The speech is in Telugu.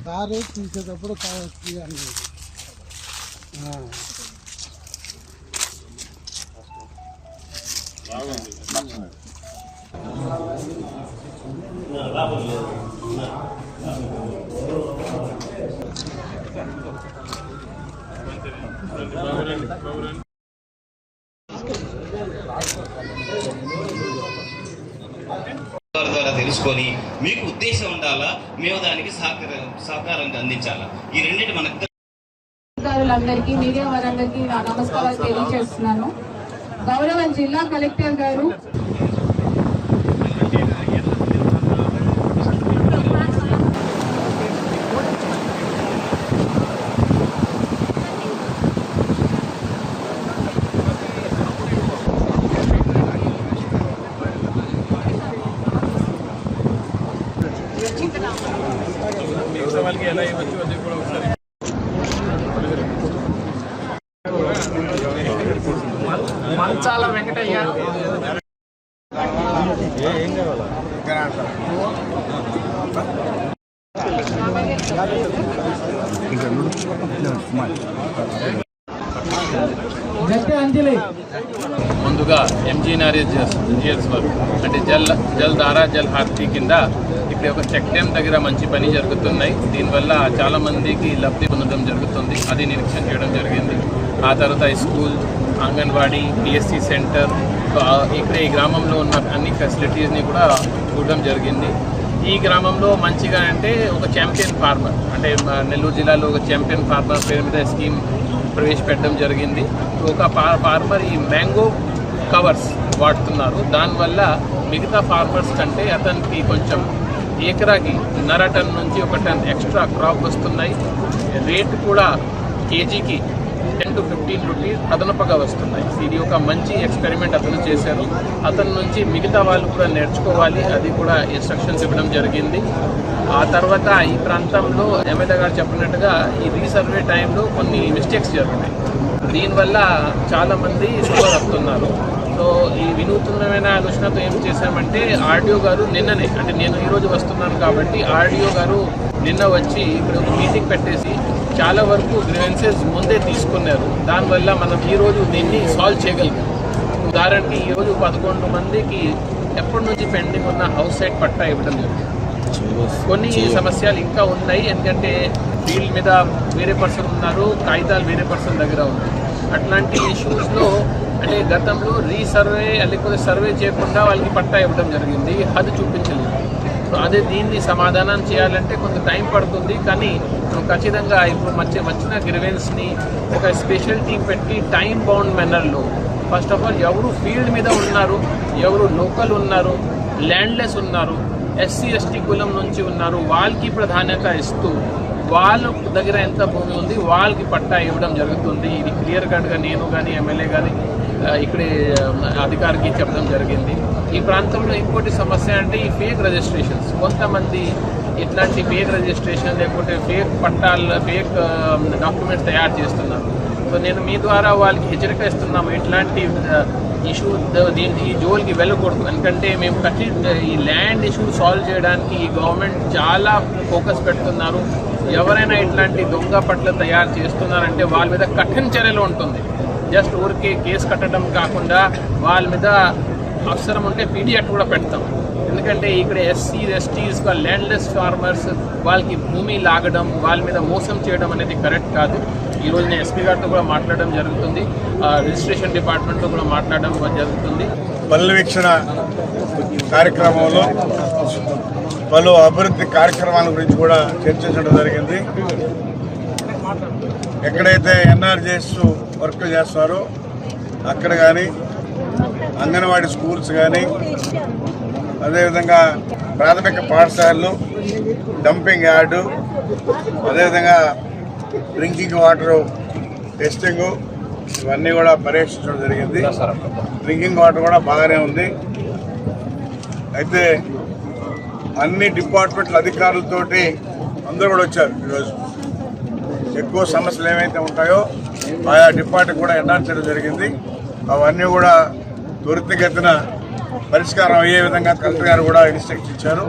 కారు తీసేటప్పుడు ద్వారా తెలుసుకొని మీకు ఉద్దేశం ఉండాలా, మేము దానికి సహకారం అందించాలా. ఈ రెండింటి మన అధికారులందరికీ, మీడియా వారందరికీ నా నమస్కారాలు తెలియజేస్తున్నాను. గౌరవ జిల్లా కలెక్టర్ గారు మంచాల వెంకటయ్య ముందుగా MGNREGS వర్క్ అంటే జల్ ధారా జల్ హారతి కింద ఇక్కడ ఒక చెక్ డ్యామ్ దగ్గర మంచి పని జరుగుతున్నాయి. దీనివల్ల చాలా మందికి లబ్ధి పొందడం జరుగుతుంది. అది నిరీక్షణ చేయడం జరిగింది. ఆ తర్వాత స్కూల్, అంగన్వాడీ, PSC సెంటర్, ఇక్కడ ఈ గ్రామంలో ఉన్న అన్ని ఫెసిలిటీస్ని కూడా చూడడం జరిగింది. ఈ గ్రామంలో మంచిగా అంటే ఒక ఛాంపియన్ ఫార్మర్ అంటే నెల్లూరు జిల్లాలో ఒక ఛాంపియన్ ఫార్మర్ పేరు మీద స్కీమ్ ప్రవేశపెట్టడం జరిగింది. ఒక ఫార్మర్ ఈ మ్యాంగో కవర్స్ వాడుతున్నారు. దానివల్ల మిగతా ఫార్మర్స్ కంటే అతనికి కొంచెం ఎకరాకి 1.5 టన్ నుంచి 1 టన్ ఎక్స్ట్రా క్రాప్ వస్తున్నాయి. రేటు కూడా కేజీకి 10 to 15 రూపీస్ అదనపుగా వస్తున్నాయి. ఇది ఒక మంచి ఎక్స్పెరిమెంట్ అతను చేశారు. అతని నుంచి మిగతా వాళ్ళు కూడా నేర్చుకోవాలి, అది కూడా ఇన్స్ట్రక్షన్స్ ఇవ్వడం జరిగింది. ఆ తర్వాత ఈ ప్రాంతంలో ఎమ్మెల్యే గారు చెప్పినట్టుగా ఈ రీసర్వే టైంలో కొన్ని మిస్టేక్స్ జరుగుతాయి. దీనివల్ల చాలామంది సఫర్ అవుతున్నారు. సో ఈ వినూత్నమైన ఆలోచనతో ఏం చేశామంటే RDO గారు నిన్ననే, అంటే నేను ఈరోజు వస్తున్నాను కాబట్టి RDO గారు నిన్న వచ్చి ఇక్కడ ఒక మీటింగ్ పెట్టేసి చాలా వరకు గ్రీవెన్సెస్ ముందే తీసుకున్నారు. దానివల్ల మనం ఈరోజు దీన్ని సాల్వ్ చేయగలిగాం. ఉదాహరణకి ఈరోజు 11 మందికి ఎప్పటి నుంచి పెండింగ్ ఉన్న హౌస్ సైట్ పట్టా ఇవ్వడం జరిగింది. కొన్ని సమస్యలు ఇంకా ఉన్నాయి, ఎందుకంటే ఫీల్డ్ మీద వేరే పర్సన్ ఉన్నారు, కాగితాలు వేరే పర్సన్ దగ్గర ఉన్నాయి. అట్లాంటి ఇష్యూస్లో అంటే గతంలో రీసర్వే లేకపోతే సర్వే చేయకుండా వాళ్ళకి పట్టా ఇవ్వడం జరిగింది, అది చూపించలేదు. సో అదే దీన్ని సమాధానం చేయాలంటే కొంత టైం పడుతుంది. కానీ ఖచ్చితంగా ఇప్పుడు వచ్చిన గ్రీవెన్స్ని ఒక స్పెషల్ టీం పెట్టి టైం బౌండ్ మేనర్లో ఫస్ట్ ఆఫ్ ఆల్ ఎవరు ఫీల్డ్ మీద ఉన్నారు, ఎవరు లోకల్ ఉన్నారు, ల్యాండ్లెస్ ఉన్నారు, SC ST కులం నుంచి ఉన్నారు, వాళ్ళకి ప్రాధాన్యత ఇస్తూ వాళ్ళ దగ్గర ఎంత భూమి ఉంది వాళ్ళకి పట్టా ఇవ్వడం జరుగుతుంది. ఇది క్లియర్ కట్గా నేను కానీ ఎమ్మెల్యే కానీ ఇక్కడే అధికారికి చెప్పడం జరిగింది. ఈ ప్రాంతంలో ఇంకోటి సమస్య అంటే ఈ ఫేక్ రిజిస్ట్రేషన్స్. కొంతమంది ఇట్లాంటి ఫేక్ రిజిస్ట్రేషన్ లేకపోతే ఫేక్ పట్టాలు, ఫేక్ డాక్యుమెంట్స్ తయారు చేస్తున్నారు. సో నేను మీ ద్వారా వాళ్ళకి హెచ్చరిక ఇస్తున్నాము, ఇట్లాంటి ఇష్యూ ఈ జోలికి వెళ్ళకూడదు. ఎందుకంటే మేము ఈ ల్యాండ్ ఇష్యూ సాల్వ్ చేయడానికి ఈ గవర్నమెంట్ చాలా ఫోకస్ పెడుతున్నారు. ఎవరైనా ఇట్లాంటి దొంగ పట్ల తయారు చేస్తున్నారంటే వాళ్ళ మీద కఠిన చర్యలు ఉంటుంది. జస్ట్ ఊరికే కేసు కట్టడం కాకుండా వాళ్ళ మీద అవసరం ఉంటే PD యాక్ట్ కూడా పెడతాం. ఎందుకంటే ఇక్కడ SC STs ల్యాండ్లెస్ ఫార్మర్స్ వాళ్ళకి భూమి లాగడం, వాళ్ళ మీద మోసం చేయడం అనేది కరెక్ట్ కాదు. ఈరోజు నేను SP గారితో కూడా మాట్లాడడం జరుగుతుంది, రిజిస్ట్రేషన్ డిపార్ట్మెంట్తో కూడా మాట్లాడడం జరుగుతుంది. పల్లె వీక్షణ కార్యక్రమంలో పలు అభివృద్ధి కార్యక్రమాల గురించి కూడా చర్చించడం జరిగింది. ఎక్కడైతే NRJs వర్క్ చేస్తారో అక్కడ కానీ, అంగన్వాడీ స్కూల్స్ కానీ, అదేవిధంగా ప్రాథమిక పాఠశాలలు, డంపింగ్ యార్డు, అదేవిధంగా డ్రింకింగ్ వాటర్ టెస్టింగు, ఇవన్నీ కూడా పర్యవేక్షించడం జరిగింది. డ్రింకింగ్ వాటర్ కూడా బాగానే ఉంది. అయితే అన్ని డిపార్ట్మెంట్ల అధికారులతోటి అందరూ కూడా వచ్చారు. ఈరోజు ఎక్కువ సమస్యలు ఏవైతే ఉంటాయో ఆయా డిపార్ట్మెంట్ కూడా ఎన్ఆర్ చేయడం జరిగింది. అవన్నీ కూడా త్వరితగతిన పరిష్కారం అయ్యే విధంగా కలెక్టర్ గారు కూడా ఇన్స్ట్రక్షన్ ఇచ్చారు.